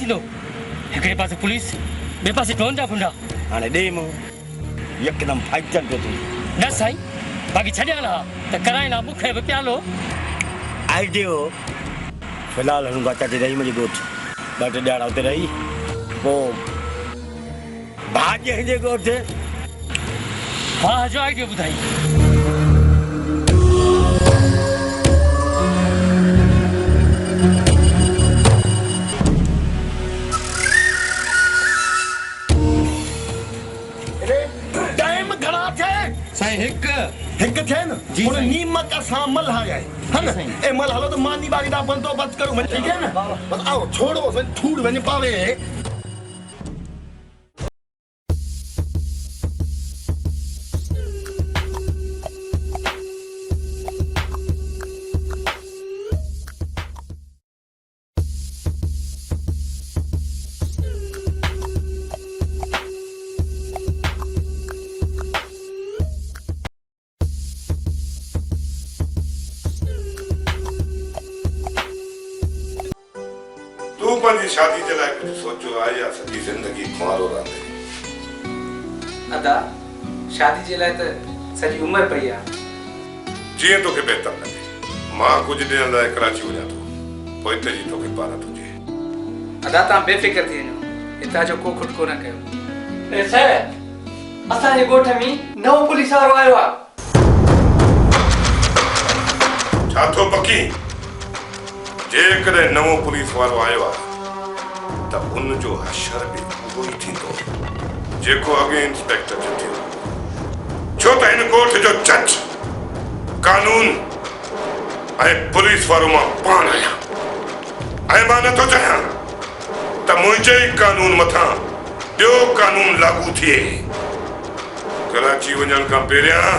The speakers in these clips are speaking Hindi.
थी लो एकड़े पासे पुलिस बे पासे ड्रोन जा खुंडा हाणे दे मो एकदम फाइटर तो न साईं बाकी छड्या ना त कराए ना बुखे बे प्यालो आइडियो फिलहाल हूं बाचा ते रही मुझे गोठ बाटे ॾाड़ा उते रही वो भाग्य जे गोठ हां जो आइडियो बुधाई साईं हिक थे न उन नीमक असां मल आया है ना ए मल हलो तो मानी बागी दा बंदोबस्त करूं ठीक है ना बस आओ छोड़ो थूड़ वने पावे शादी के लायक कुछ सोचो आहे या सॼी ज़िंदगी खुआरो रहंदे अदा शादी जे लाइ त सॼी उमिरि पई आहे जीअं तोखे बहितर लॻे मां कुझु ॾींहं लाइ कराची वञा थो पोइ हिते जी तोखे पारत हुजे अदा तव्हां बेफ़िक्र थी वञो हितां जो को खुटको न कयो असांजे ॻोठ में नओं पुलिस वारो आयो आहे छा थो पकी जेकॾहिं नवों पुलिस वारो आयो आहे त उन जो हशर बि उहो ई थींदो जेको अॻे इंस्पेक्टर जो थियो छो त हिन कोर्ट जो जज कानून ऐं पुलिस वारो मां पाण आहियां ऐं मां नथो चाहियां त मुंहिंजे ई कानून मथां ॿियो कानून लागू थिए कराची वञण खां पहिरियां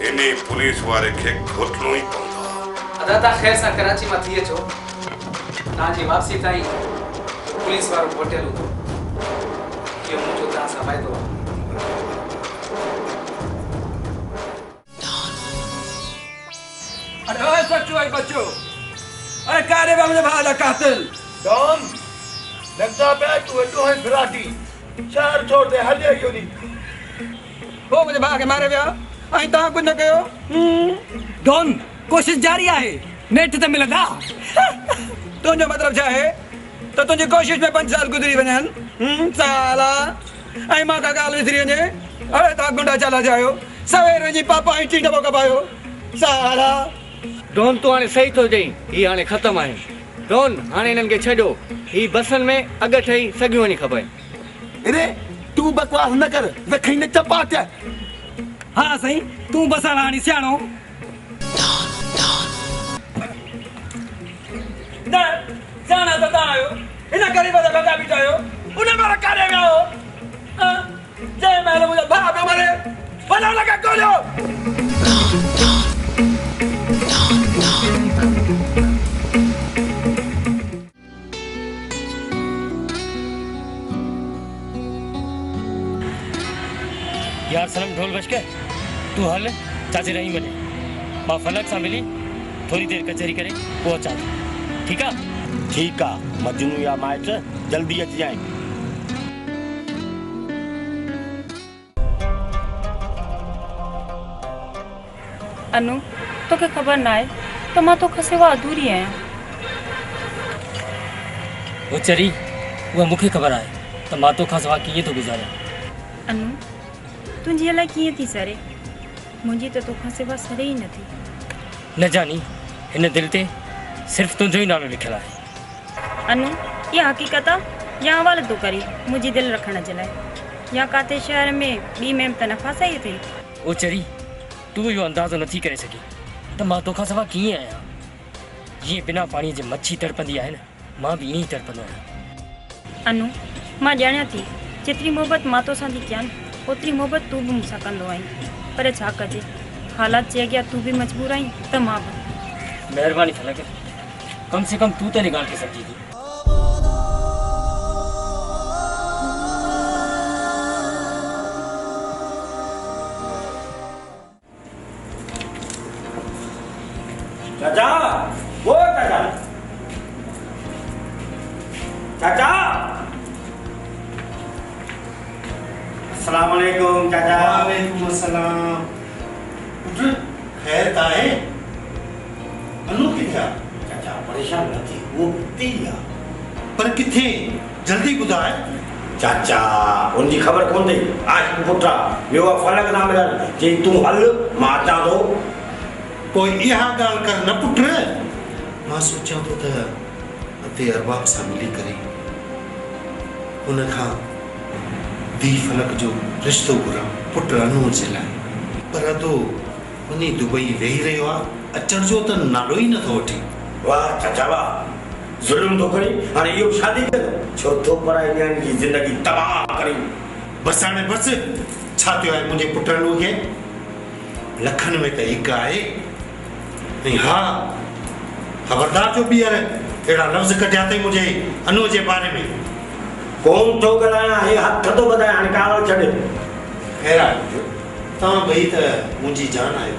इन पुलिस वारे खे घोटणो ई पवंदो अदा तव्हां ख़ैर सां कराची मां थी अचो तव्हांजी वापसी ताईं पुलिस वारो होटल हूंदो इहो मुंहिंजो तव्हां सां वाइदो आहे अरे ओए सच्चो है बच्चो अरे कारे बा मुझे भाला कातिल डॉन लगता पे तू एटो है फिराटी चार छोड़ दे हले यो नी हो मुझे भागे मारे विया आई ता कुछ न कयो डॉन कोशिश जारी है नेट ते मिलंदा तुझो मतलब छा है तो तुझी कोशिश में 5 साल गुजरी वञन साला आई मां का गाल विसरी वञे अरे ता गुंडा चला जायो सवेरे जी पापा ई टी डबो कपायो साला डोन तो हाणे सही थो चई ही हाणे ख़तम आहे डोन हाणे इन्हनि खे छॾियो ही बसन में अॻ ठही सॻियूं वञी खपे अरे तू बकवास न कर रखई न चपाट हां सही तू बसाला हाणी सियाणो न जाना तो आयो इन गरीब दा भगा बिठायो उन मारा करे वियो जय महल मुझे बाप मरे भला लगा कोलो यार सनम ढोल बज के तू हल चाचे रही मिले मां फलक सां मिली थोड़ी देर कचहरी करे पोइ अचां ठीक है मजनू या माइट जल्दी अच जाए अनु तोखे खबर ना है तो मां तो खसेवा अधूरी है वो चरी वो मुखे खबर है तो मां तो खसवा किए तो गुजारा अनु तुझी लाइ कीअं थी सरे मुंहिंजी तो खसेवा सरे ही न थी न जानी इन दिल ते सिर्फ तुझो ही नालो लिखल है अनु ये हकीकत या हवाले तो करी मुझी दिल रखण जे लाइ या काथे शहर में बी मैम त न फासाई थी ओ चरी तू यो अंदाज़ो नथी करे सकी त मां तोखा सवा कीअं आहियां जीअं बिना पाणी जे मच्छी तड़पंदी आहे न मां बि ईअं ई तड़पंदो आहियां अनु मां ॼाणियां थी जेतिरी मोहबत मां तोसां थी कयां ओतिरी मोहबत तू बि मूंसां कंदो आहीं पर छा कजे हालात जे अॻियां तू बि मजबूर आहीं त मां बि महिरबानी फलक कम से कम तू त हिन ॻाल्हि खे सम्झी थी चाचा वो चाचा अस्सलाम वालेकुम चाचा। वालेकुम अस्सलाम। पुत्र खैर का है? अनु किथे आ? चाचा परेशान न थी, वो हुते ई आ। पर किथे? जल्दी ॿुधाए। चाचा उनजी ख़बर कोन अथई। आज पुटा ॿियो फलक ना मिलनि चई तूं हल मां अचां थो। कोई इहा ॻाल्हि कर न पुट। मां सोचां थो त अते अरबाब सां मिली करे उन खां धी फलक जो रिश्तो घुरां पुट अनूर जे लाइ। पर तो वञी दुबई वेही रहियो आहे, अचण जो त नालो ई नथो वठे। वाह चाचा वाह, ज़ुल्म थो करे हाणे इहो शादी कंदो छो थो पराए ॼणनि जी ज़िंदगी तबाह करे। बसि हाणे बसि, छा थियो आहे मुंहिंजे पुट अनूर खे? लखनि में त हिकु आहे। ऐं हा ख़बरदार जो ॿीहर अहिड़ा लफ़्ज़ कढिया अथई मुंहिंजे अनूर जे बारे में। कोन थो ॻाल्हायां, हे हथ थो वधाए, हाणे कावड़ छॾे। खैर आहे, तव्हां ॿई त मुंहिंजी जान आहियो।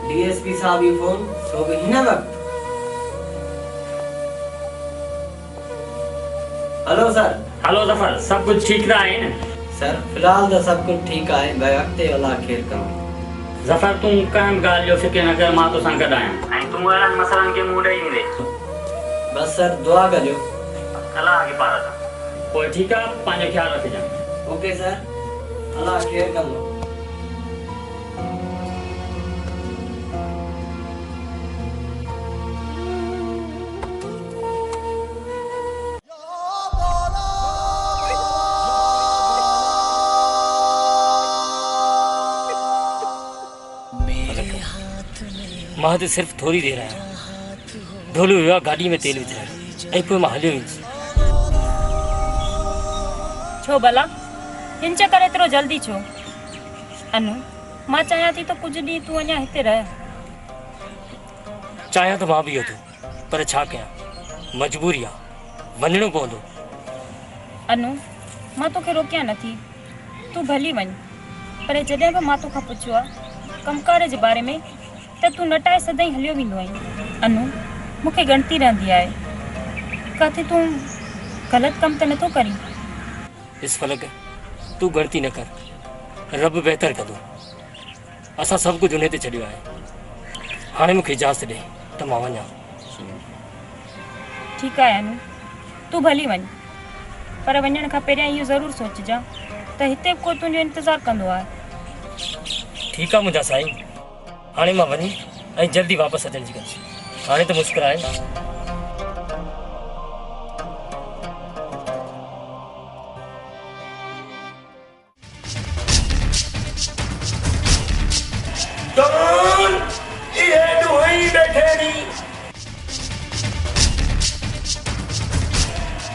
डीएसपी साहब ये फोन तो हिन वक्त। Hello sir. हेलो जफर, सब कुछ ठीक रहा है न? सर फिलहाल तो सब कुछ ठीक है, मैं अॻिते अलाह ख़ैर करूं। जफर तूं कंहिं बि ॻाल्हि जो फिक्र न कर, मां तोसां गॾु आहियां ऐं तूं अहिड़नि मसइलनि खे मुंहुं ॾेई न ॾे। बस सर दुआ कजो। अलाह खे पार सां। पोइ ठीकु आहे, पंहिंजो ख़्यालु रखिजांइ। ओके सर, अलाह ख़ैर कंदो। मां त सिर्फ़ु थोरी देरि आहियां। ढोलियो वियो आहे गाॾी में तेल विझाइण ऐं पोइ मां हलियो वेंदुसि। छो भला हिन चकर एतिरो जल्दी छो? अनु मां चाहियां थी त कुझु ॾींहं तूं अञा हिते रह। चाहियां त मां बि इहो थो, पर छा कयां, मजबूरी आहे, वञिणो पवंदो। अनु मां तोखे रोकियां नथी, तूं भली वञ, पर जॾहिं बि मां तोखां पुछियो आहे कमकार जे बारे में त तूं नटाए सदाईं हलियो वेंदो आहीं। अनु मूंखे ॻणती रहंदी आहे, किथे तूं ग़लति कमु त नथो करीं? इस फलक तूं ग़लती न कर, रब बहितर कंदो। असां सभु कुझु उन ते छॾियो आहे। हाणे मूंखे इजाज़त ॾे त मां वञां। ठीकु आहे अनु, तूं भली वञ, पर वञण खां पहिरियां इहो ज़रूरु सोचिजां त हिते को तुंहिंजो इंतज़ारु कंदो आहे। ठीकु आहे मुंहिंजा साईं, हाणे मां वञी ऐं जल्दी वापसि अचण जी कंदुसि। हाणे त मुस्कुराए। डॉन ये दुई बैठे नी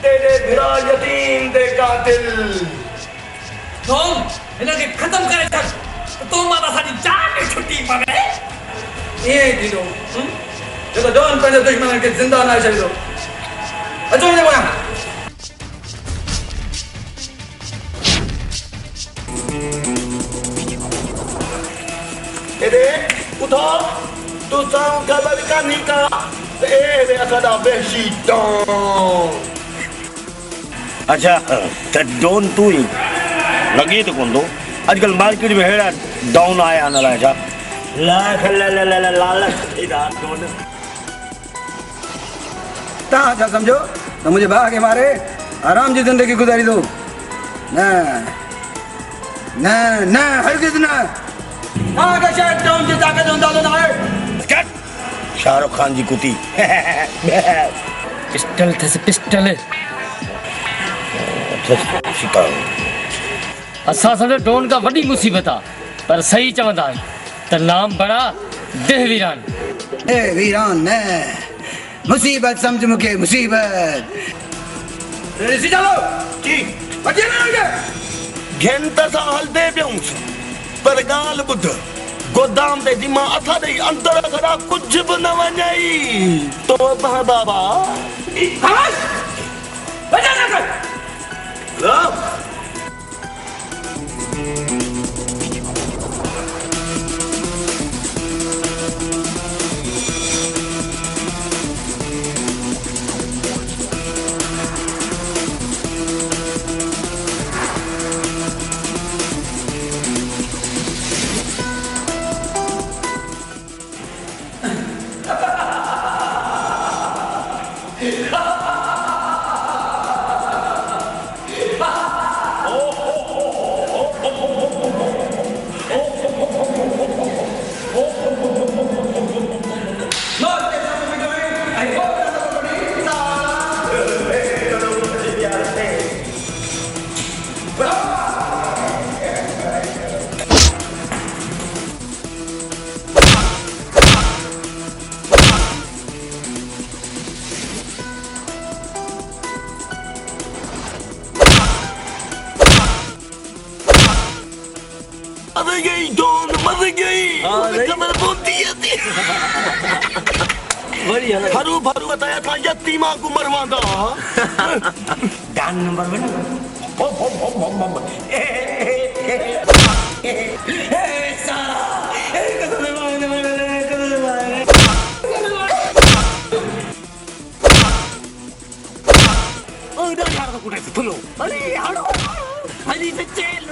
तेरे भिरा यतीम दे कातिल। तुम हिनखे ख़तम करे छॾ, तो मां असांजी जान में छुटी पवे। ये थींदो जेको डॉन पंहिंजे दुश्मन खे ज़िंदा न छॾींदो। अचो हिन पोयां। एॾे ॿुधो, तोसां ख़बर कान्हे का त एॾे असांजा वहशी डॉन। अच्छा त डॉन तू ही लॻे त कोन थो। अॼुकल्ह मार्केट में अहिड़ा डॉन आया आहिनि, अलाए छा लालच डॉन। तव्हां छा सम्झो त मुंहिंजे भाउ खे मारे आराम जी ज़िंदगी गुज़ारींदो? न न न, हरगिज़ न। तव्हांखे शायदि डॉन जी ताक़त जो अंदाज़ो न आहे। शाहरुख खान जी कुती। पिस्टल अथसि, पिस्टल। असां सम्झो डॉन का वॾी मुसीबत आहे, पर सही चवंदा आहिनि त नाम बड़ा देह वीरान। ए वीरान न, मुसीबत सम्झ मूंखे, मुसीबत। ॾिसी चलो जी अची वञो। घंट सां हलंदे पियूं, पर ॻाल्हि ॿुध, गोदाम ते जिमा अथा ॾेई अंदर खड़ा कुझु बि न वञई। तो बाबा खामोश, वञा न कर। मर गई डॉन मर गई कमर बोलती है बढ़िया ना हरू भरू बताया था यतीमा को मरवादा डॉन नंबर 1 सारा कुठे फुलो अरे हाडो हली से चेल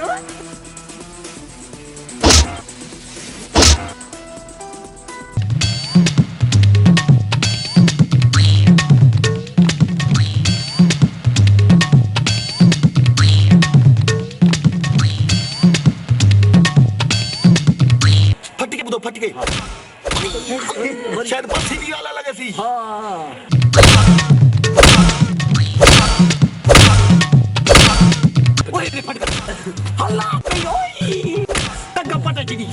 फट गई शायद पसी भी वाला लगे सी हाँ हल्ला पे ओए तक पता चली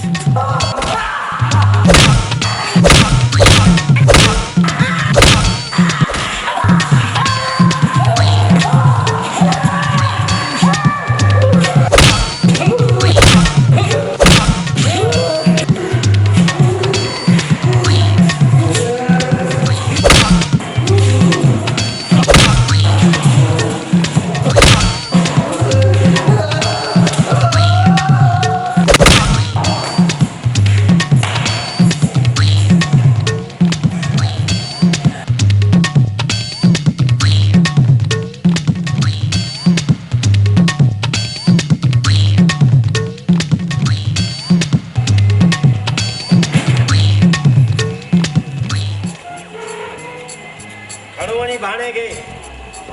भाने के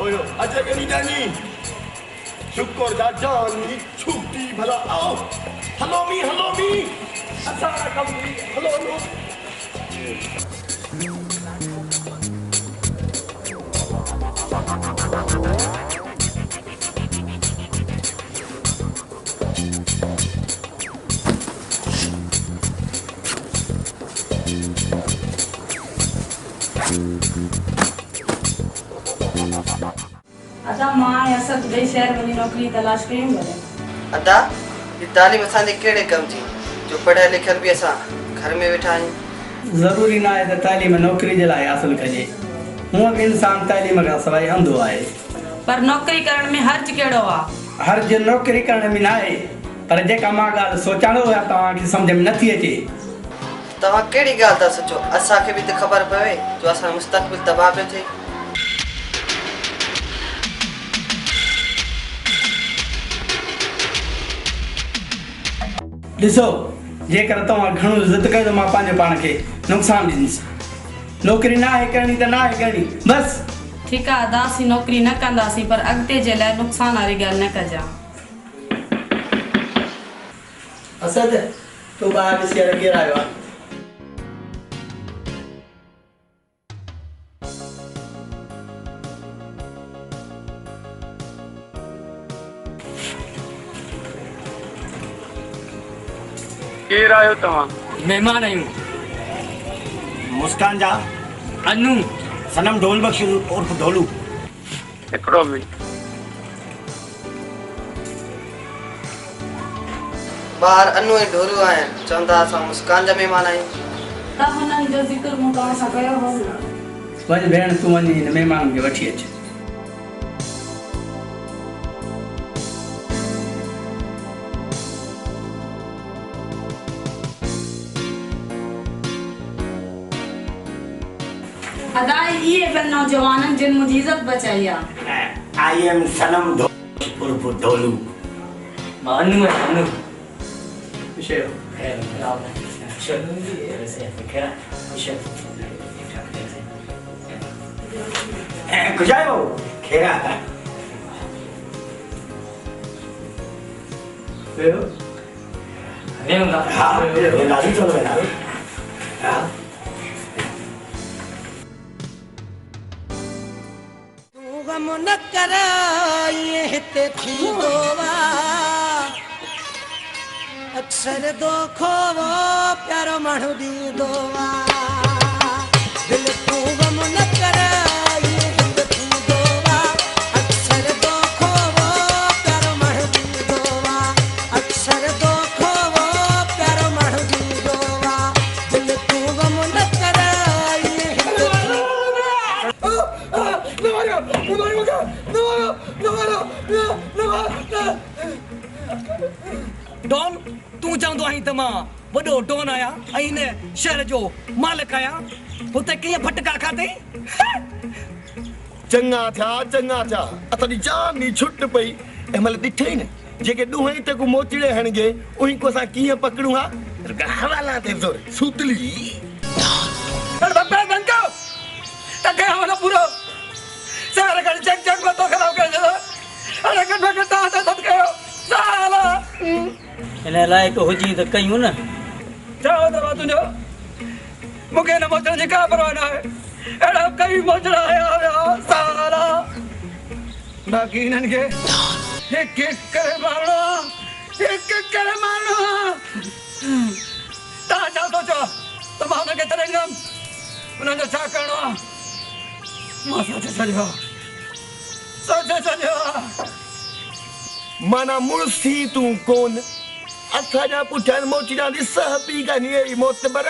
ओयो अच्छा गनी जानी शुक्र दा जानी छुट्टी भला आओ हेलो मी अच्छा कम हेलो अच्छा मां ऐसा तुझे शहर में नौकरी तलाश कयूं भले अदा ये तालीम असांजे कहिड़े कम जी जो पढ़ियल लिखियल बि असां घर में वेठा आहियूं ज़रूरी ना है त तालीम नौकरी जे लाइ हासिल कजे हूअं बि इंसान तालीम खां सवाइ अंधो आहे पर नौकरी करण में हर्ज कहिड़ो आहे हर्ज नौकरी करण में ना आहे पर जेका मां ॻाल्हि सोचाणो आहे तव्हांखे सम्झ में नथी अचे तव्हां कहिड़ी ॻाल्हि था सोचो असांखे बि त ख़बर पवे जो असांजो मुस्तक़बिल तबाह पियो थिए ॾिसो जेकर तव्हां घणो ज़िद कयो त मां पंहिंजे पाण खे नुक़सानु ॾींदुसि नौकरी ना आहे करणी त ना आहे करणी बसि ठीकु आहे अदा असीं नौकरी न कंदासीं पर अॻिते जे लाइ नुक़सान वारी ॻाल्हि न कजां असद तूं ॿाहिरि ॾिसी करे केरु आयो आहे केरु आयो तव्हां महिमान आहियूं मुस्कान जा अनु सनम ढोल बख्श उर्फ ढोलू हिकिड़ो मिंट ॿार अनु ऐं ढोलू आहिनि चवंदा असां मुस्कान जा महिमान आहियूं त हुननि जो ज़िक्र मूं तव्हां सां कयो हो वञ भेण तूं वञी हिन महिमाननि खे वठी अच अदा ये फिर नौजवानन जिन मुझे इज्जत बचाई है आई एम सनम ढोल उर्फ ढोलू अनु है अनु विषय कुछ आयो खेरा हाँ राजी चलो बेटा हाँ गम न कर ये हिते थींदो अक्सर दोखो वो प्यारो माण्हू ॾींदो दिल तूं गम न कर ये हिते थींदो अक्सर दोखो वो प्यारो माण्हू ॾींदो अक्सर दोखो वो डॉन तूं चवंदो आहीं त मां वॾो डॉन आहियां ऐं हिन शहर जो मालिक आहियां हुते कीअं फटका खाधई चङा थिया असांजी जान ई छुट पई ऐं महिल ॾिठई न जेके ॾूहं तक मोचड़े हणिजे उही को असां कीअं पकड़ूं हा हवाला ते ज़ोर सुतली अरे बाबा बंको तके हवाला पूरो सारा कर चक मत खराब कर दे अरे कट ता सब कयो साला इन लाइक हुजी त कयूं न जाओ दवा तुंजो मूंखे न मोचण जी का परवाह न आहे अहिड़ा कई मोचड़ा आया साला बाक़ी हिननि खे हिकु करे मारणो तव्हां छा सोचो त मां हुनखे तरींदुमि हुननि जो छा करिणो आहे मां सोचे छॾियो माना मुड़सी तूं कोन असांजा पुठियां मोचड़ा ॾिस पी कनी मोतबर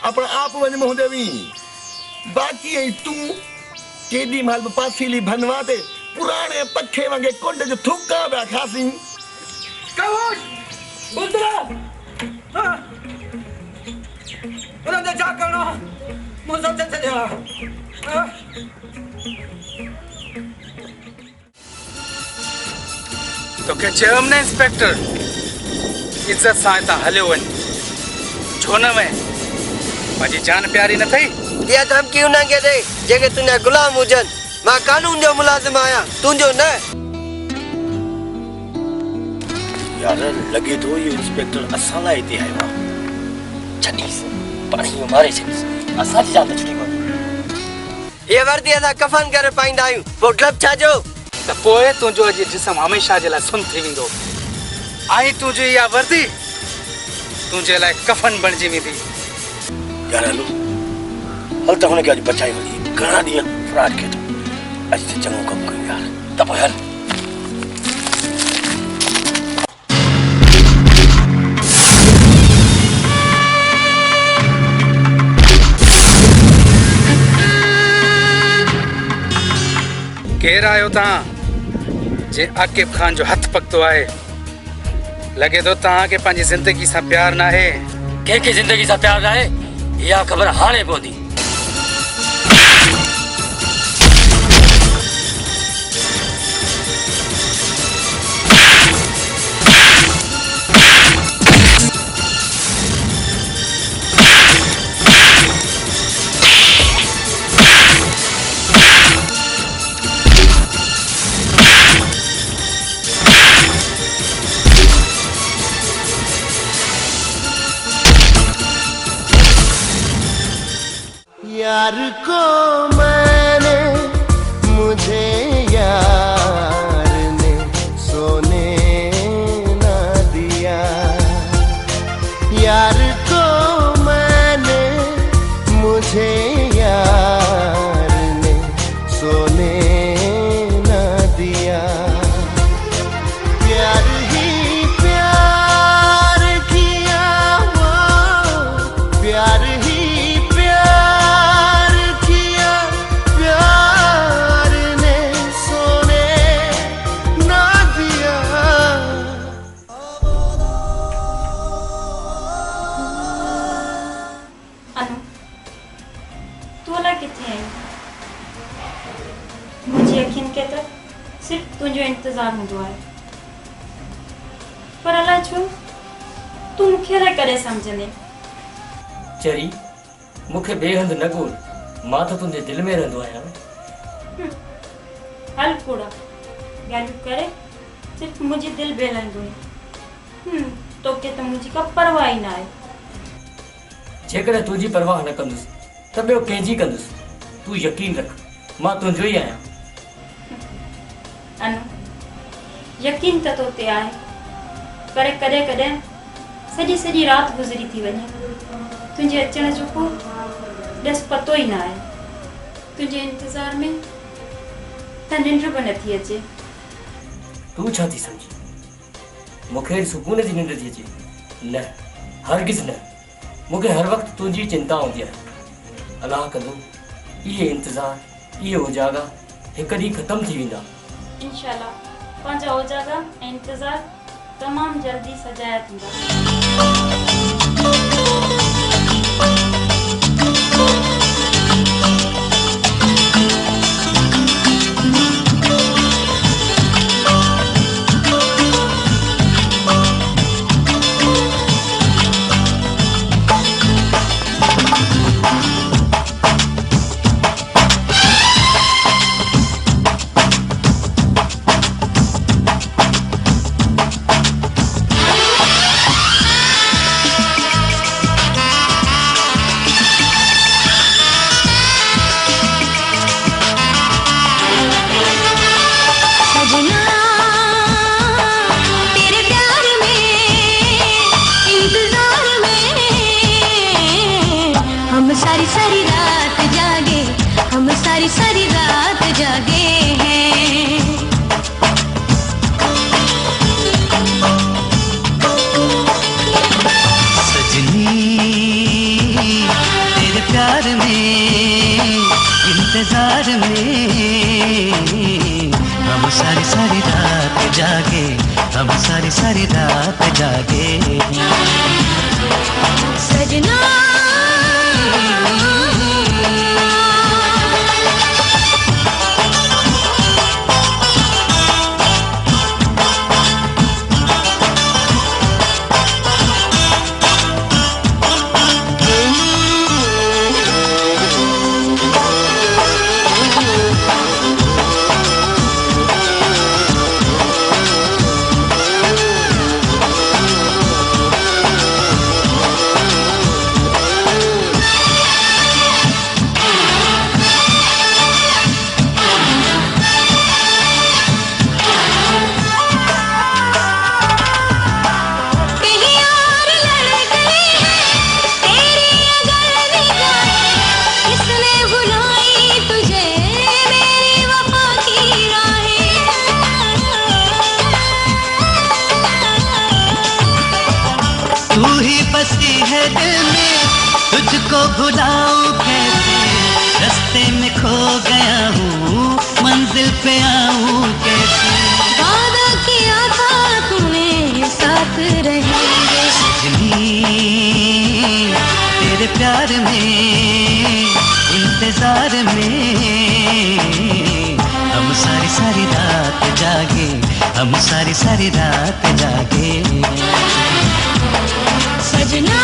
अपना आप वञ हूंदे वी बाक़ी तूं केॾी महिल बि पासीली भनवा ते पुराणे पखे वांगे कुंड जो थुका पिया खासीं कौश बुद्धरा हां हुननि जो छा करिणो आहे मूं सोचे छॾियो तोखे चयोमि न इंस्पेक्टर इज्जत सां हितां हलियो वञ छो न वञ मुंहिंजी जान प्यारी न अथई इहा धमकी उन्हनि खे ॾे जेके तुंहिंजा गुलाम हुजनि मां कानून जो मुलाज़िम आहियां तुंहिंजो न यार लगे तो ये इंस्पेक्टर असां लाइ हिते आयो आहे छॾीसि पाणी इहो मारे छॾीसि असांजी जान छुटी कोन्हे ये वर्दी असां कफन करे पाईंदा आहियूं पोइ डब छाजो त पोइ तुंहिंजो अॼु जिस्म हमेशह जे लाइ सुन थी वेंदो ऐं तुंहिंजी इहा वर्दी तुंहिंजे लाइ कफन बणिजी वेंदी यार हलो हल त हुनखे अॼु बचाई वञी घणा ॾींहं फ्रॉड कयो अॼु त चङो कमु कयो यार त पोइ हल केरु आहियो तव्हां जे आकिब खान जो हथ पकतो आहे लॻे थो तव्हांखे पंहिंजी ज़िंदगी सां प्यार न आहे कंहिंखे ज़िंदगी सां प्यार न आहे इहा ख़बर हाणे पवंदी यार को मैंने मुझे यार ने सोने ना दिया यार को मैंने मुझे यार ने सोने ना दिया प्यार ही प्यार किया वो प्यार ही सिर्फ तुझो इंतजार हूंदो आहे पर अलाए छो तू मूंखे अलाए करे सम्झंदे चरी मूंखे बेहंद न ॻोल्ह मां त तुंहिंजे दिलि में रहंदो आहियां हल कूड़ा ॻाल्हियूं करे सिर्फ मुंहिंजी दिलि बहलाईंदो आहे तोखे त मुंहिंजी का परवाह ई न आहे जेकॾहिं तुंहिंजी परवाह न कंदुसि त ॿियो कंहिंजी कंदुसि तूं यकीन रख मां तुंहिंजो ई आहियां अनु यकीन त तो ते आहे पर कॾहिं कॾहिं सॼी सॼी राति गुज़री थी वञे तुंहिंजे अचण जो को ॾस पतो ई न आहे तुंहिंजे इंतज़ार में त निंड बि नथी अचे तूं छा थी सम्झी मूंखे सुकून जी निंड थी अचे न हरगिज़ न मूंखे हर वक़्तु तुंहिंजी चिंता हूंदी आहे अलाह कंदो इहे इंतज़ार इहे उजागा हिकु ॾींहुं ख़तमु थी वेंदा इंशाल्लाह पंहिंजा उजागा ऐं इंतज़ार तमाम जल्दी सजाया थींदा। सारी रात जागे हैं। सजनी तेरे प्यार में इंतजार में हम सारी रात जागे, हम सारी रात जागे। सजना तू ही बसी है दिल में, तुझको भुलाऊं कैसे, रास्ते में खो गया हूँ, मंजिल पे आऊं कैसे। वादा किया था तूने साथ रहेंगे। सजनी तेरे प्यार में इंतजार में हम सारी रात जागे, हम सारी रात जागे। सजना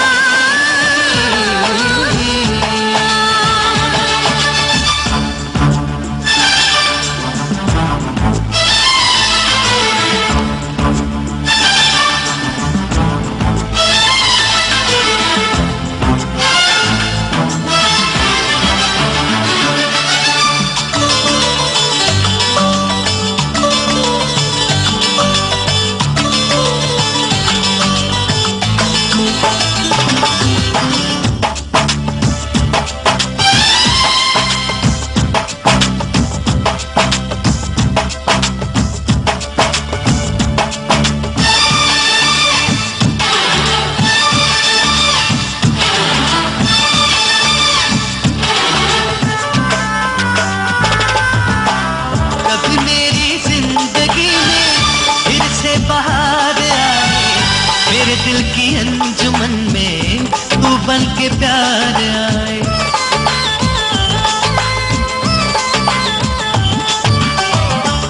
दिल की अंजुमन में तू बन के प्यार आए।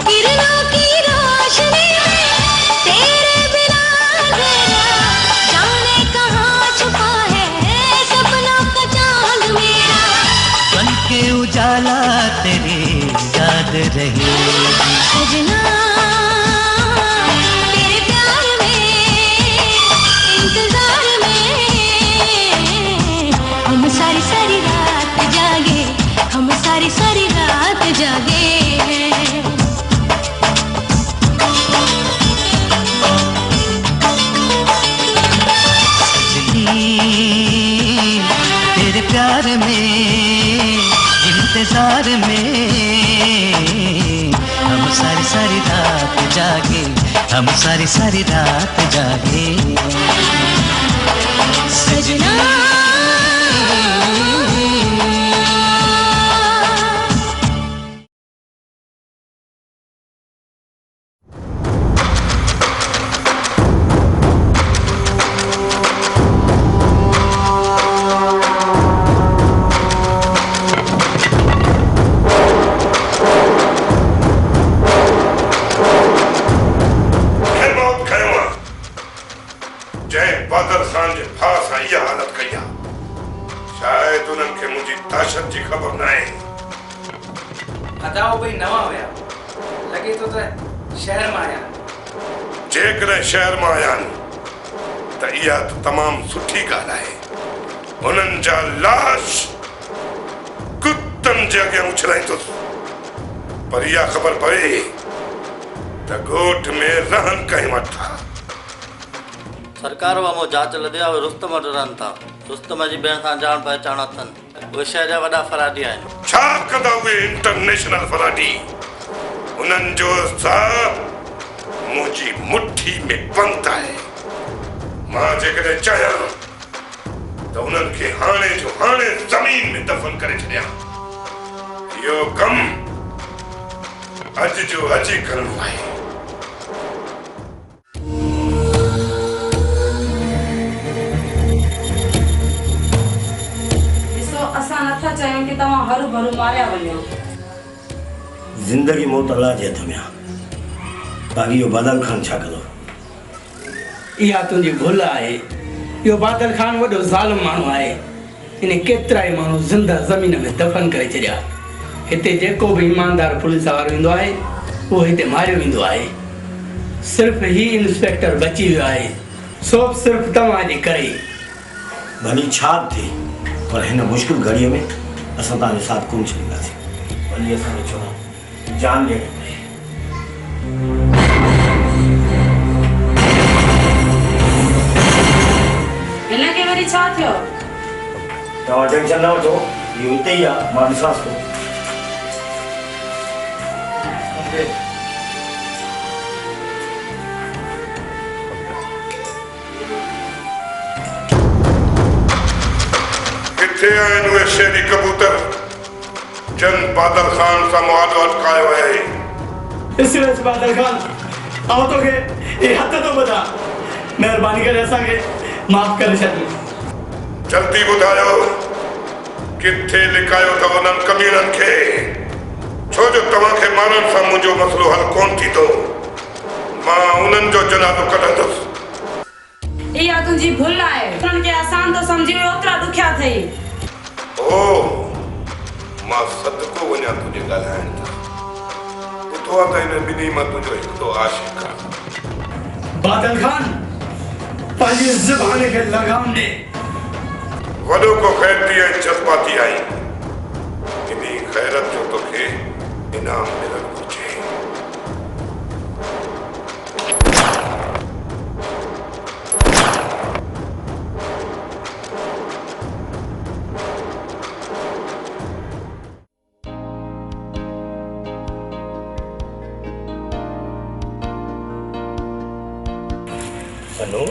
किरणों की रोशनी में तेरे बिना अंधेरा, जाने कहाँ छुपा है सपनों का चांद मेरा। बन के उजाला तेरी याद रहे। सजना सारी रात जागे, हम सारी रात जागे हैं। सजनी तेरे प्यार में इंतजार में हम सारी रात जागे, हम सारी रात जागे। सजना बादल खान जे भाउ सां इहा हालत कई आहे शायदि उन्हनि खे मुंहिंजी ताशत जी ख़बर न आहे अदाओ भई नवां हुया लॻे थो त शहर मां आया जेकॾहिं शहर मां आया आहिनि त इहा त तमामु सुठी ॻाल्हि आहे उन्हनि जा लाश कुतनि जे अॻियां उछलाईंदुसि पर इहा ख़बर पए त ॻोठ में रहनि कंहिं वटि था सरकार वामो जांच लॻिया रुस्तम वटि रहनि था रुस्तम जी भेण सां जान पहचान अथनि उहे शहर जा वॾा फराडी आहिनि छा कंदा उहे इंटरनेशनल फराडी उन्हनि जो साहु मुंहिंजी मुट्ठी में बंद आहे मां जेकॾहिं चाहियां त उन्हनि खे हाणे जो हाणे ज़मीन में दफ़न करे छॾियां इहो कमु अॼु जो अॼु ई करणो आहे ॾिसो असां नथा चाहियूं कि तव्हां हरू भरू मारिया वञो जिंदगी मौत अल्लाह जे हथ में आहे बाक़ी इहो बादल खान छा कंदो इहा तुंहिंजी भुल आहे इहो बादल खान वॾो ज़ालिम माण्हू आहे इन केतिरा ई माण्हू ज़िंदा ज़मीन में दफ़न करे छॾिया हिते जेको बि ईमानदार पुलिस वारो ईंदो आहे उहो हिते मारियो वेंदो आहे सिर्फ़ु ही इंस्पेक्टर बची वियो आहे सो सिर्फ़ु तव्हांजे करे भली छा बि थिए पर हिन मुश्किल घड़ीअ में असां तव्हांजो साथ कोन छॾींदासीं भली असांखे छो जान ॾियणी पए हिनखे वरी छा थियो तव्हां टेंशन न वठो इहो हिते ई आहे मां ॾिसांसि थो किथे आहिनि उहे शहरी कबूतर जन बादल खान सां मुआदो अटकायो आहे इस बादल खान आओ तोखे ये हथ तो बता महिरबानी करे असांखे माफ़ करे छॾियो जल्दी ॿुधायो किथे लिकायो अथव उन्हनि कमीननि खे छो जो तव्हांखे मारण सां मुंहिंजो मसइलो हल कोन थींदो मां उन्हनि जो जनाज़ो कढंदुसि इहा तुंहिंजी भुल आहे उन्हनि खे आसान तो सम्झी ओतिरा ॾुखिया अथई ओ मां सदको वञा तुंहिंजे ॻाल्हाइण था ॿुधो आहे त हिन ॿिन्ही मां तुंहिंजो हिकिड़ो आशिक़ आहे बादल खान पंहिंजी ज़बान खे लगाम ॾे वॾो को ख़ैरती ऐं जज़्बाती आई इन ख़ैरत जो तोखे इनाम मिलणु घुरिजे सनो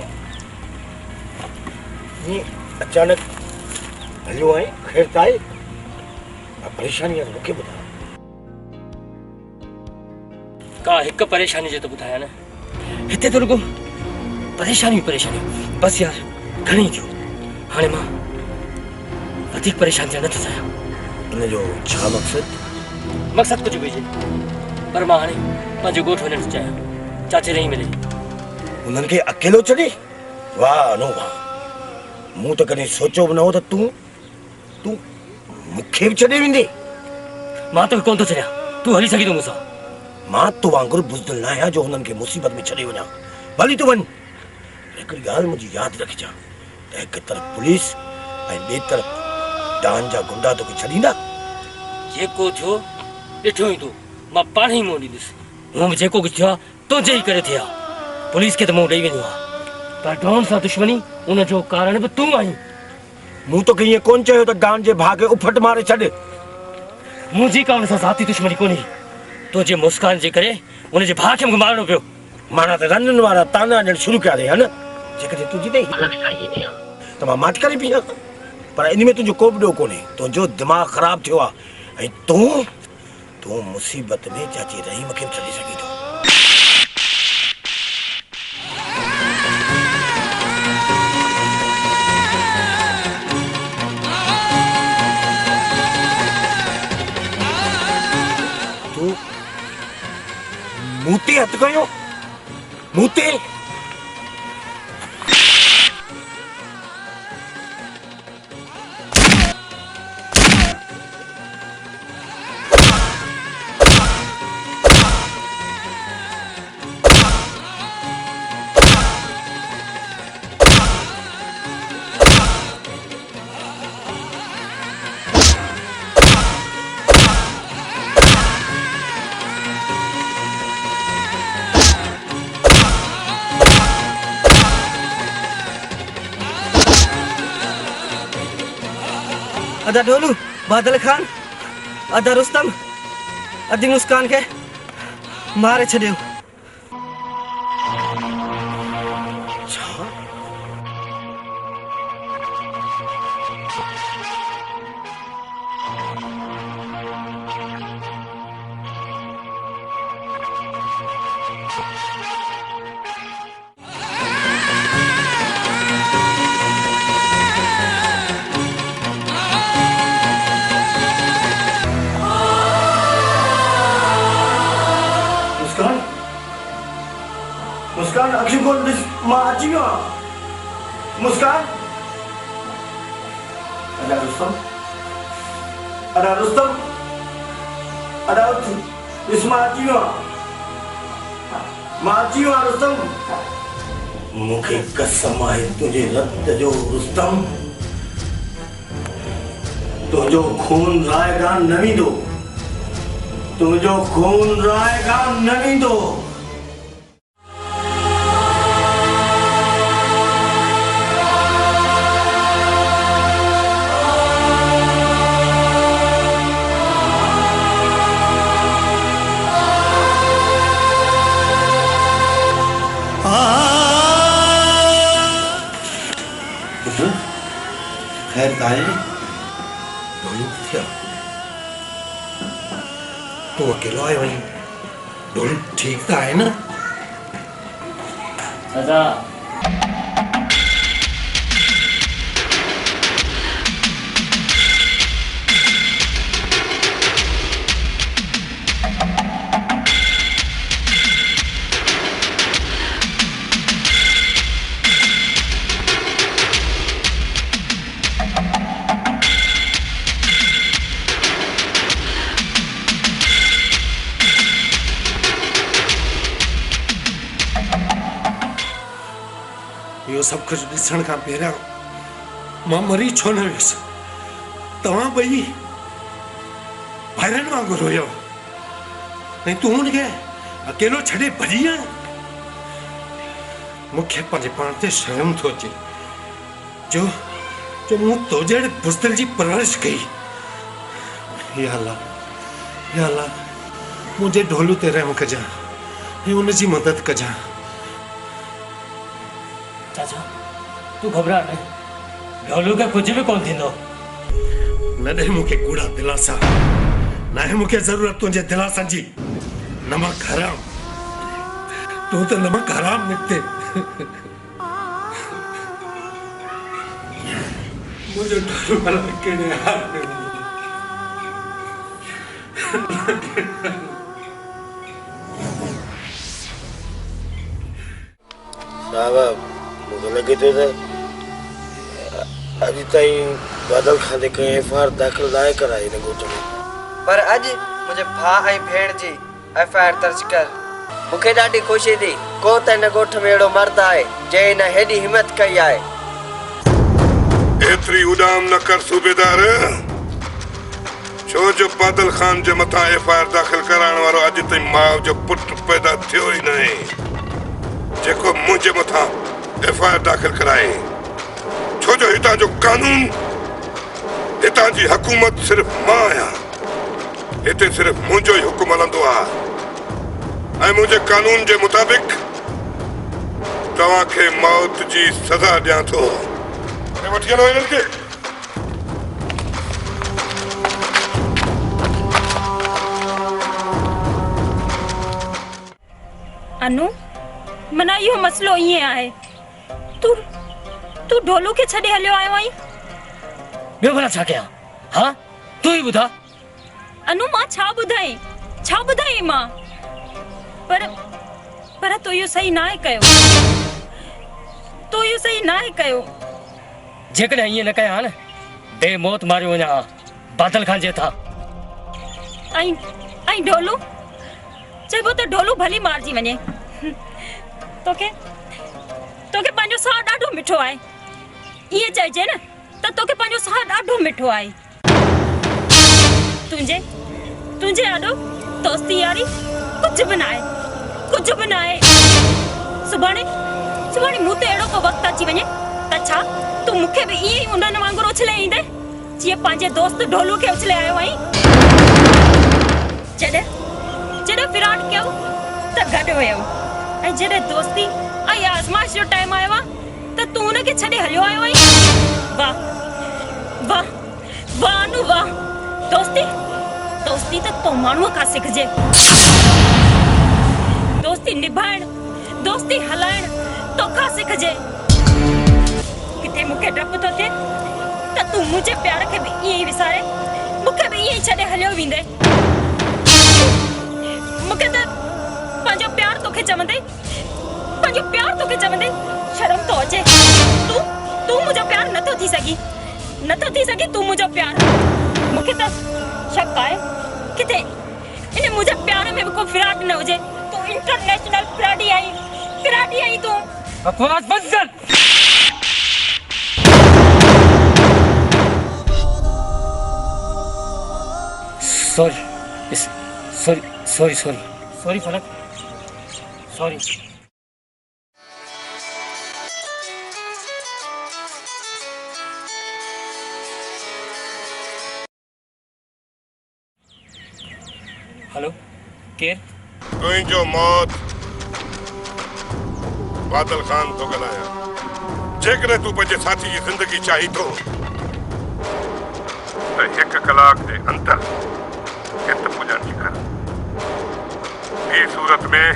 ये अचानक हलियो आहे ख़ैर त आहे परेशानी आहे मूंखे ॿुधायो का हिकु परेशानी जो तो ॿुधायां न हिते तो रुगो परेशानी बस यार घणी थियो हाणे मां वधीक परेशान थियण नथो चाहियां इनजो छा मक़सदु कुझु बि हुजे पर मां हाणे पंहिंजो ॻोठु वञणु थो चाहियां चाचे रही मिले उन्हनि खे अकेलो छॾे वाह अनोभा मूं त कॾहिं सोचियो बि न हो त तूं मूंखे बि छॾे वेंदे मां तोखे कोन थो छॾियां तूं हली सघीं थो मूंसां मां तो वांगुरु बुज़दिल न आहियां जो हुननि खे मुसीबत में छॾे वञा भली तूं वञ हिकिड़ी ॻाल्हि मुंहिंजी यादि रखजांइ त हिकु तरफ़ पुलिस ऐं ॿिए तरफ़ डान जा गुंडा तोखे छॾींदा जेको थियो ॾिठो ई तूं मां पाण ई मुंहुं ॾींदुसि हूअं बि जेको कुझु थियो आहे तुंहिंजे ई करे थियो आहे पुलिस खे त मुंहुं ॾेई वेंदो आहे पर डॉन सां दुश्मनी उनजो कारण बि तूं आहीं मूं तोखे ईअं कोन चयो त डान जे भाउ खे उफट मारे छॾ मुंहिंजी का हुन सां ज़ाती दुश्मनी कोन्हे तुंहिंजे मुस्कान जे करे उनजे भाउ खे मूंखे मारणो पियो माना त रननि वारा ताना ॾियणु शुरू कया अथई हा न जेकॾहिं तुंहिंजी त त मां माठ करे बीहां पर इन में तुंहिंजो को बि ॾोह कोन्हे तुंहिंजो दिमाग़ ख़राबु थियो आहे ऐं तूं मुसीबत में चाची रहीम खे छॾे सघीं थो मूं ते हथु कयो मूं ते अदा ढोलू बादल खान अदा रुस्तम अदी मुस्कान के मारे छॾियो। मुस्कान अक्षय को मां अची वियो आहे। मुस्कान अदा रुस्तम अदा उठ ॾिस मां अची वियो आहे। मां अची वियो आहे रुस्तम। मूंखे कसम आहे तुंहिंजे रत जो रुस्तम, तुंहिंजो खून रायगान न वेंदो, तुंहिंजो खून रायगान न वेंदो। खैर ताए ढोलू किथे आहे? तूं अकेलो आयो आहीं? ढोलू ठीक त आहे न? चाचा इहो सभु कुझु ॾिसण खां पहिरियां मां मरी छो न वियुसि? तव्हां ॿई भाइरनि वांगुरु हुयो ऐं तूं हुनखे अकेलो छॾे भॼी आहीं। मूंखे पंहिंजे पाण ते शर्म थो अचे जो मूं तो जहिड़े बुज़दिल जी परवरिश कई। या अल्लाह मुंहिंजे ढोलू ते रहम कजां ऐं हुनजी मदद कजां। चाचा तू घबरा न, ढोलू का कुछ भी कोन थींदो। न ॾे मूंखे कूड़ा दिलासा, न आहे मूंखे ज़रूरत तुंहिंजे दिलासनि जी। नमक हराम, तूं त नमक हराम निकिते। मुंहिंजो ढोलू भला कहिड़े हाल में हूंदो? साहब मुझे लगे तो अभी ताईं बादल खां ते कहीं एफआईआर दाख़िल ना कराई न गोच में, पर अॼु मुंहिंजे भाउ ऐं भेण जी एफआईआर दर्ज कर। मूंखे ॾाढी ख़ुशी थी, को त हिन ॻोठ में अहिड़ो मर्द आहे जंहिं हिन हेॾी हिमत कई आहे। एतिरी उॾाम न कर सूबेदार, छो जो बादल खान जे मथां एफआईआर दाख़िल कराइण वारो अॼु ताईं माउ जो पुटु पैदा थियो ई न आहे जेको मुंहिंजे मथां एफआईआर दाख़िल कराए। छो जो हितां जो कानून, हितां जी हुकूमत सिर्फ़ मां आहियां। हिते सिर्फ़ मुंहिंजो ई हुकुम हलंदो आहे ऐं मुंहिंजे कानून जे मुताबिक़ तव्हांखे मौत जी सज़ा ॾियां थो। वठी हलो हिननि खे। अनु मना इहो मसलो ईअं आहे, तू ढोलू खे छॾे हलियो आयो आहीं। ॿियो भला छा कयां? हाँ तू ई ॿुधा। अनु मां छा ॿुधाई मां, पर तूं इहो सही न आहे कयो। जेकॾहिं ईअं न कयां न बेमौत मारियो वञा बादल खान जे था। ऐं ढोलू चइबो त ढोलू भली मारजी वञे। तोखे पंहिंजो साह ॾाढो मिठो आहे, ईअं चइजे न त तोखे पंहिंजो साह ॾाढो मिठो आहे। तुंहिंजे आॾो दोस्ती यारी कुझु बि न आहे। सुभाणे मूं ते अहिड़ो को वक़्तु अची वञे त छा तूं मूंखे बि ईअं ई उन्हनि वांगुरु उछले ईंदे? जीअं पंहिंजे दोस्त ढोलू खे उछले आयो आई। जॾहिं जॾहिं विराट कयो त गॾु हुयो ऐं जॾहिं दोस्ती ऐं आज़माइश जो टाइम आयो आहे त तूं हुनखे छॾे हलियो आयो आई। वाह वाह वाह अनु वाह। दोस्ती दोस्ती त तो माण्हूअ खां सिखजे। दोस्ती निभाइण दोस्ती हलाइण तोखां सिखजे। किथे मूंखे डपु थो थिए त तूं मुंहिंजे प्यार खे बि ईअं ई विसारे मूंखे बि ईअं ई छॾे हलियो वेंदे। मूंखे त पंहिंजो प्यार तोखे चवंदे शर्म तो अचे। तूं मुंहिंजो प्यार नथो थी सघी तूं मुंहिंजो प्यार। मूंखे त शक आहे किथे इन मुंहिंजे प्यार में भी कोई विराट न हुजे। तूं इंटरनेशनल खिलाड़ी आई तूं। बकवास बंद कर। सॉरी फलक सॉरी। हेलो केर? तुंहिंजो मौत बादल खान तो ॻाल्हायां। जेकॾहिं तूं पंहिंजे साथी जी ज़िंदगी चाही थो त 1 कलाक जे अंदर हित पुॼण जी कर। ॿी सूरत में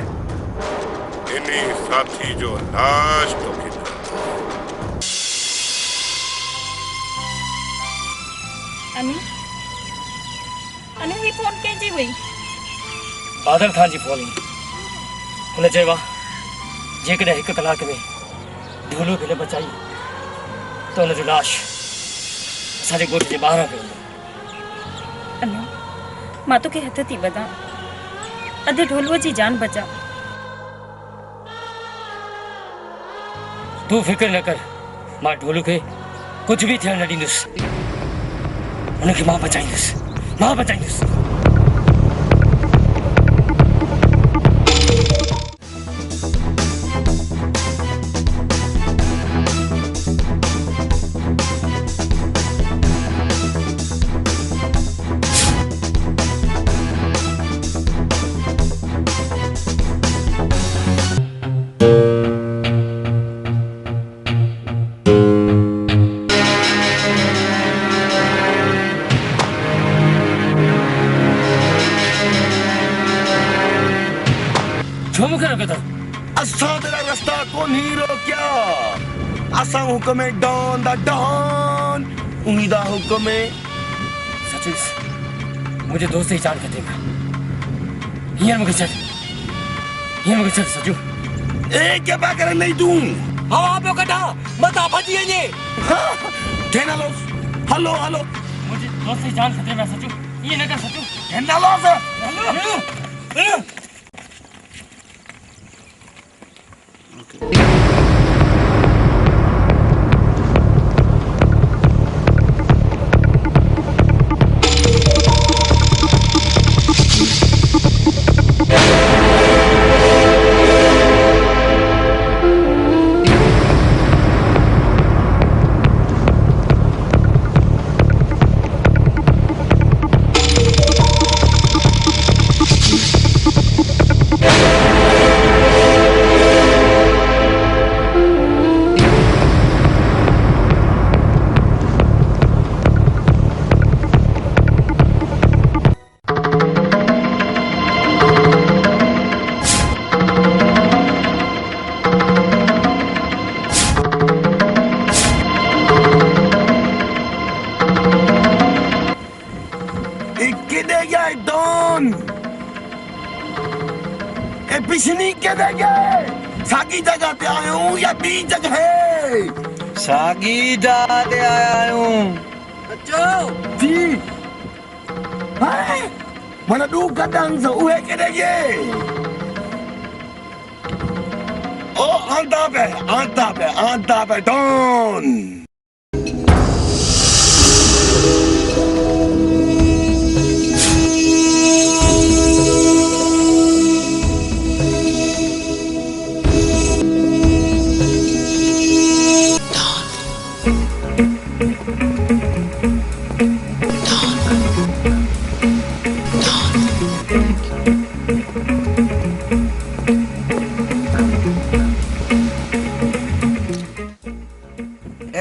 इन्ही साथी जो लाश तोखे अनु ही फोन कंहिंजी हुई? बादल खान जी फोन हुई। हुन चयो जेकॾहिं 1 कलाक में ढोलू खे न बचाई त हुनजो लाश असांजे ॻोठ जे ॿाहिरां पियो। अनु मां तोखे हथ थी ॿधां अधु ढोलूअ जी जान बचा। तूं फिक्र न कर। मां ढोलू खे कुछ भी थियण न ॾींदुसि। हुनखे मां बचाईंदुसि। असां तेरा रास्ता को नहीं रोकिया। असां हुक्म है डॉन दा डॉन। उम्मीदा हुक्म है सचीस मुझे दोस्त ही जान के देगा। हियर मुझे चल सजू। क्या बात कर नहीं तू? हवा पे कटा मत आपजी ये। केना लो हेलो मुझे दोस्त ही जान खतरे में सजू। ये न कर सजू। केना लो हेलो पिछली के देंगे सागी जगह पे आया हूँ या बी जगह है? सागी जगह पे आया हूँ। अच्छा जी हाय mana du kadang sa uhe ke देंगे। ओ anta पे डॉन।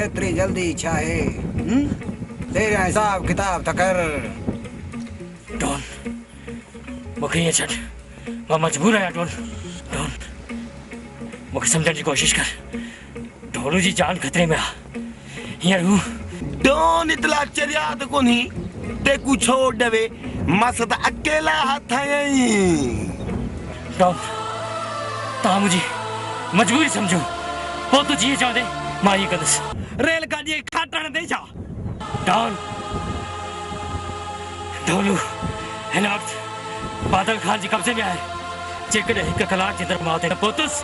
इतनी जल्दी चाहे तेरा हिसाब किताब तो कर। डॉन मूंखे ईअं छॾ, मां मजबूर आहियां। डॉन डॉन मूंखे सम्झण जी कोशिश कर। ढोलू जी जान खतरे में आहे। हींअर हू डॉन इतला चरिया त कोन्ही तेकू छोड़ देवे, मस त अकेला हथ आहीं। डॉन तव्हां मुंहिंजी मजबूरी सम्झो, पोइ तूं जीअं चवंदे मां ईअं कंदुसि। रेलगाॾीअ खाटण ते छा? डॉन ढोलू हिन वक़्तु बादल खान जे कब्ज़े में आहे। जेकॾहिं हिकु कलाक जे अंदरि मां हुते न पहुतुसि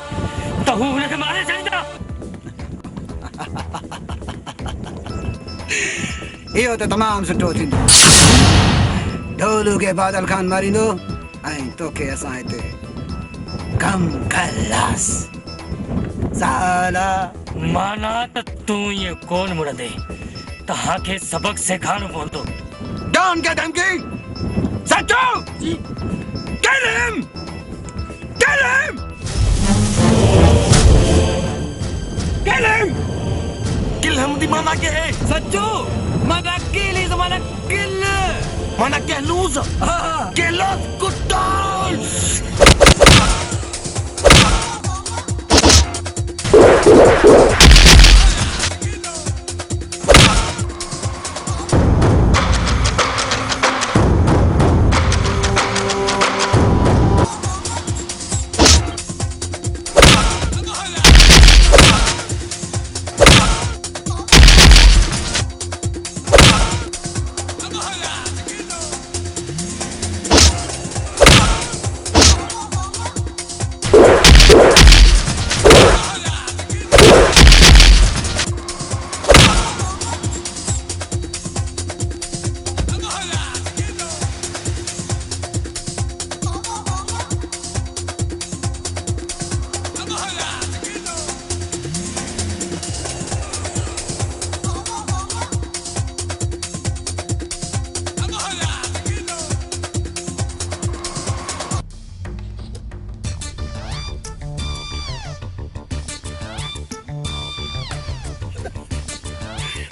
त हू हुनखे मारे छॾींदा। इहो त तमामु सुठो थींदो। ढोलू खे बादल खान मारींदो ऐं तोखे असां हिते कम कलास साला। माना त तूं ईअं कोन मुड़ंदे, तव्हांखे सबक सेखारणो पवंदो। डॉन खे धमकी सचो kill him kill him kill him. Kill him the माना क्या है? सच्चू माना किल माना किल माना क्या लूज केलस कुत्तास।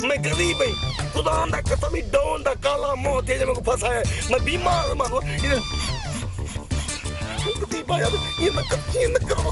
मैं गरीब है, खुदा दा कसम, डॉन दा काला मोह थे जो मेरे को फंसाया। मैं बीमार मानो गरीब आया ये न करो।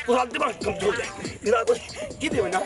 पूरा दिमाग कमजोर है मेरा तो किधर है ना।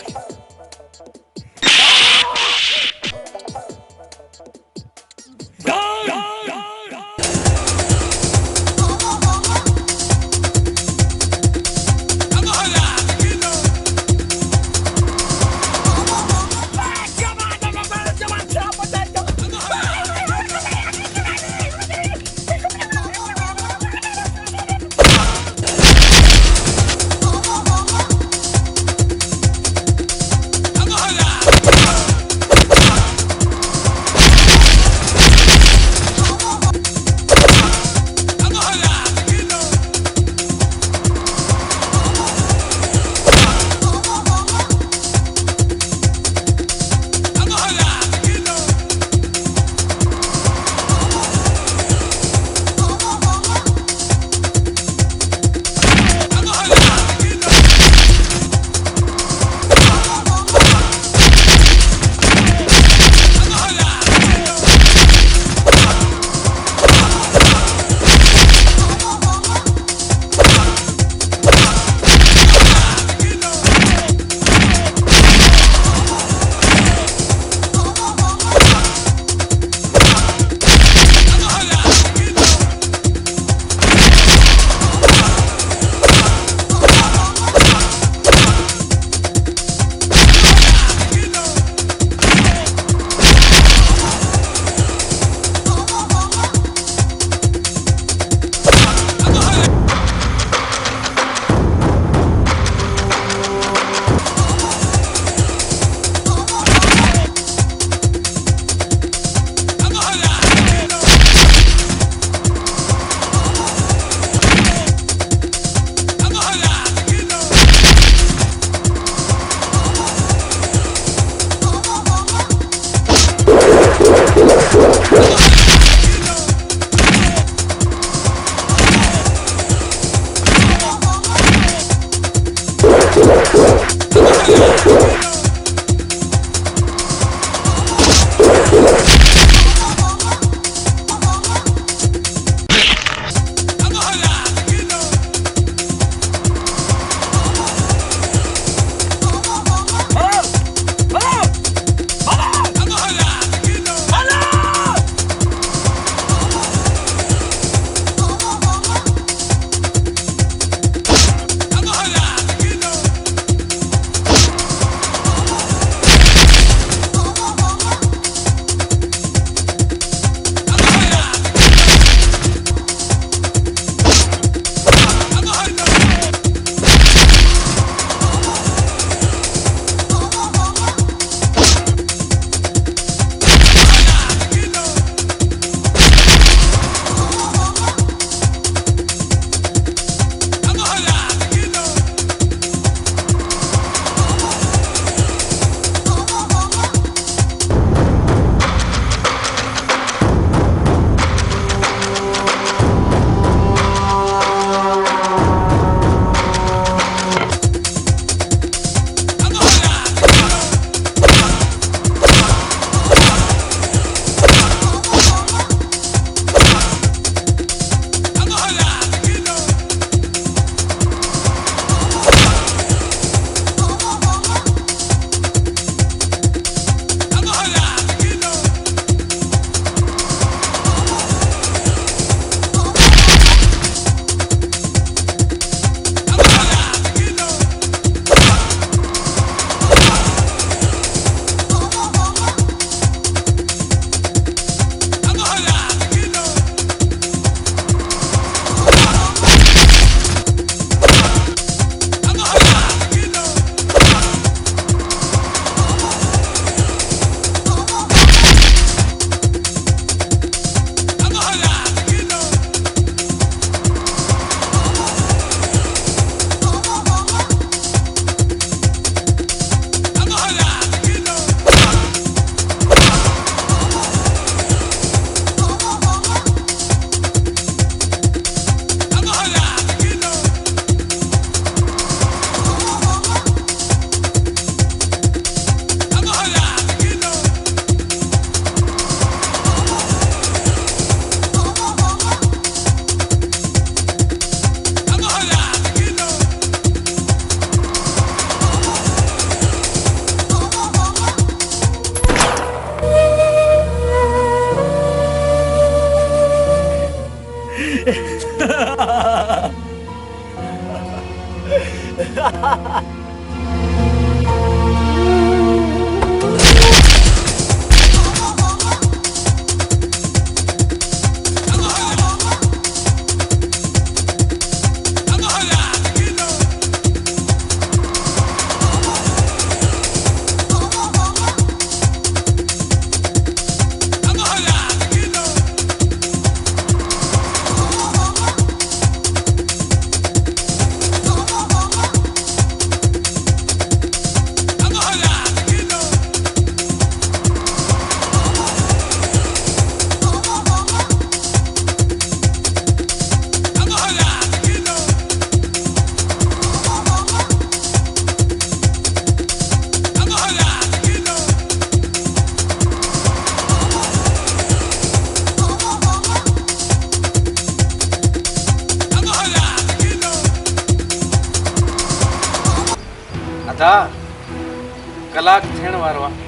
बेटा कलाक थियण वारो आहे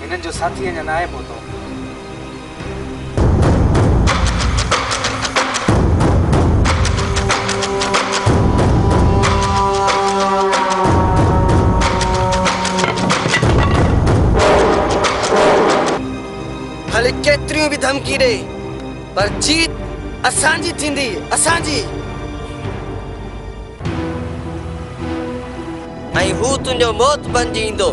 हिननि जो साथी अञा न आहे पहुतो भले केतिरियूं बि धमकी ॾे पर जीत असांजी थींदी असांजी ऐं हू तुंहिंजो मौत बणिजी ईंदो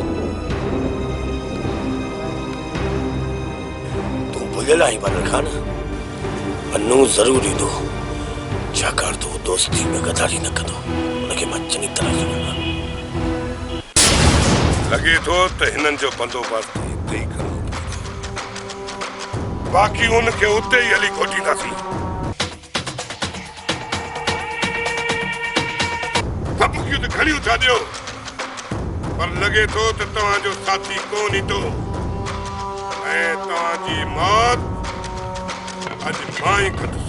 तूं भुलियल आहीं बदल खान अनु ज़रूर ईंदो छाकाणि तो दोस्ती में गदारी न कंदो उनखे मां चङी तरह ॼाणा लॻे थो त हिननि जो बंदोबस्त हिते ई करणो बाक़ी उनखे उते ई हली कोटींदासीं धमकियूं त घणियूं था ॾियो पर लॻे थो त तव्हांजो साथी कोन ईंदो ऐं तव्हांजी मौत अॼु मां ई कंदुसि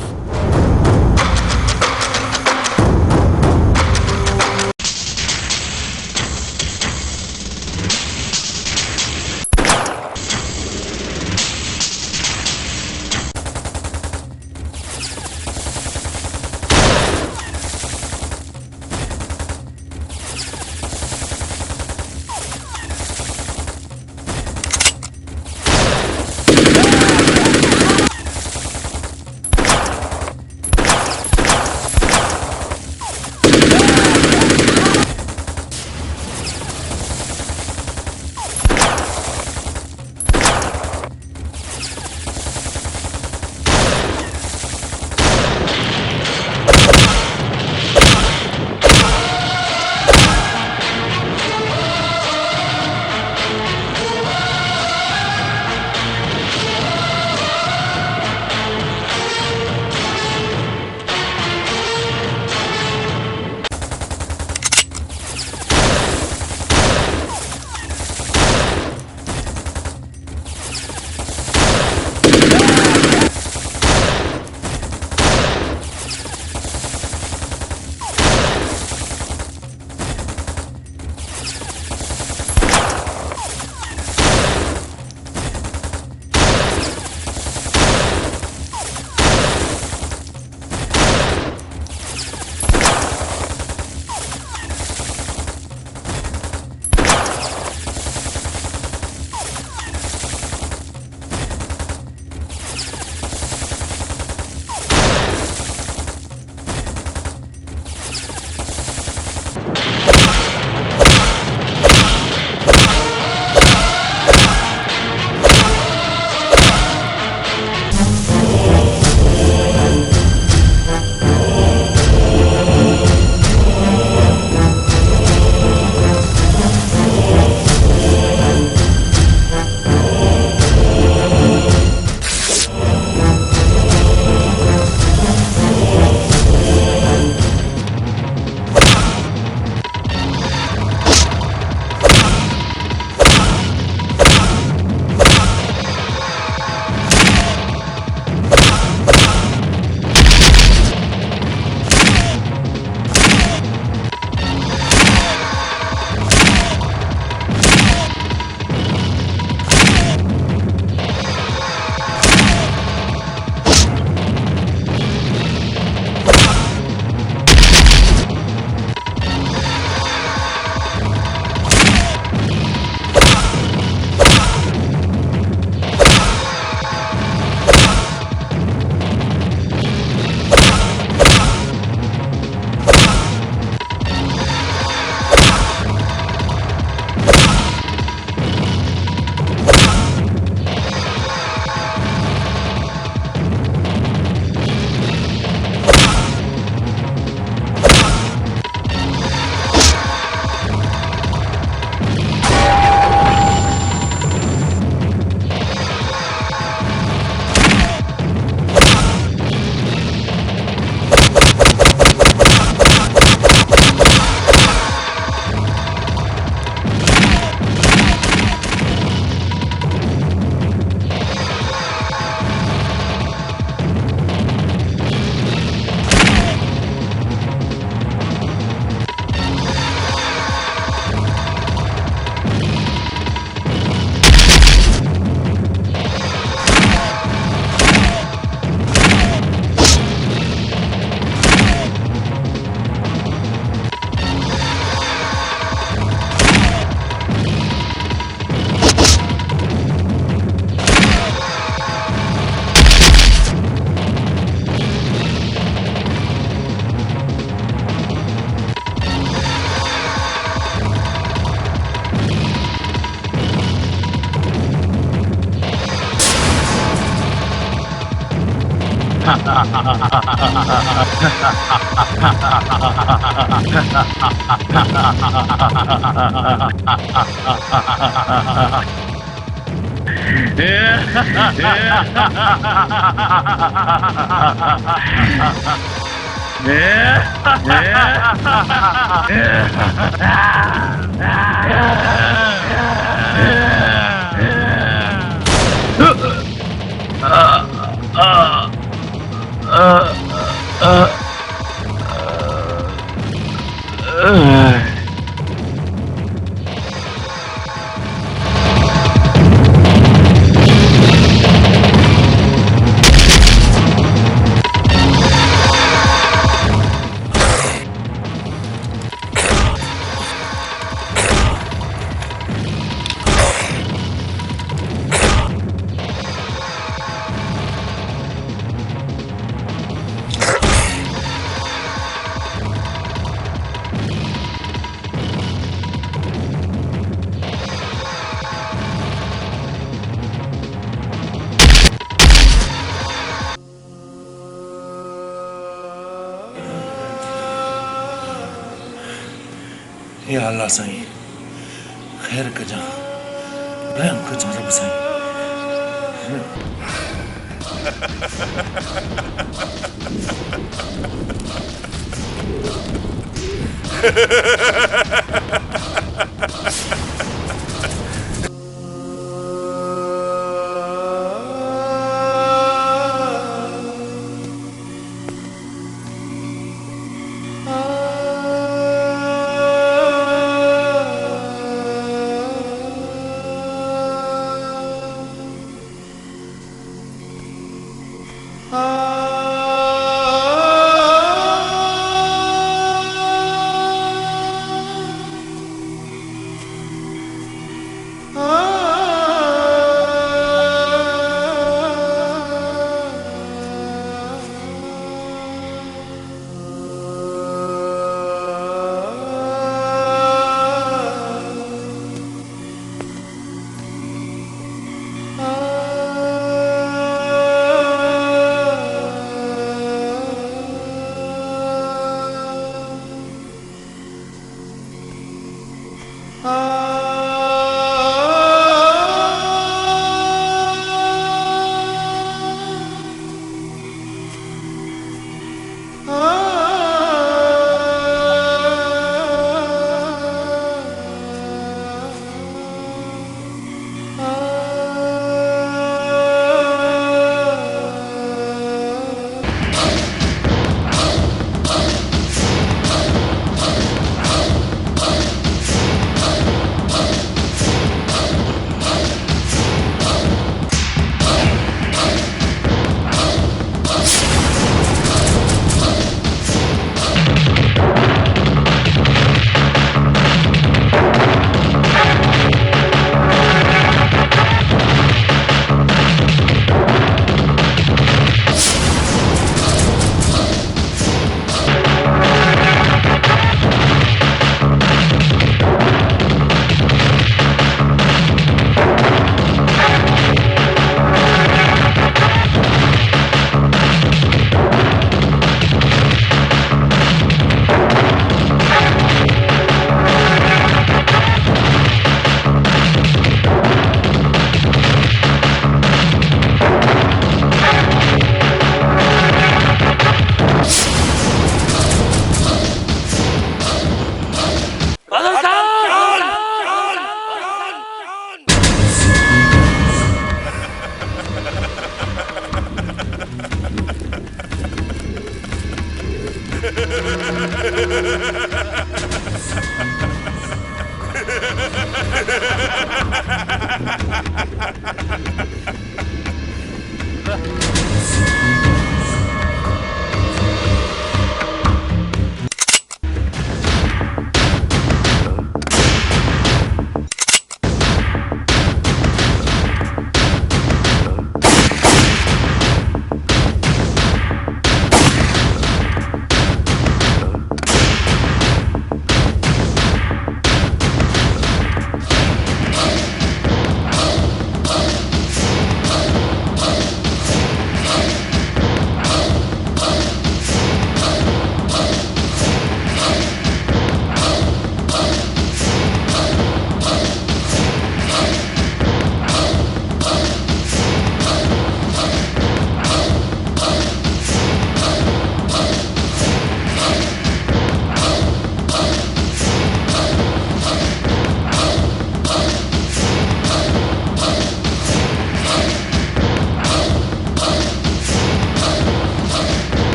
या अल्लाह साईं खैर कजा रहम कजा रब Sai Ha ha ha ha ha!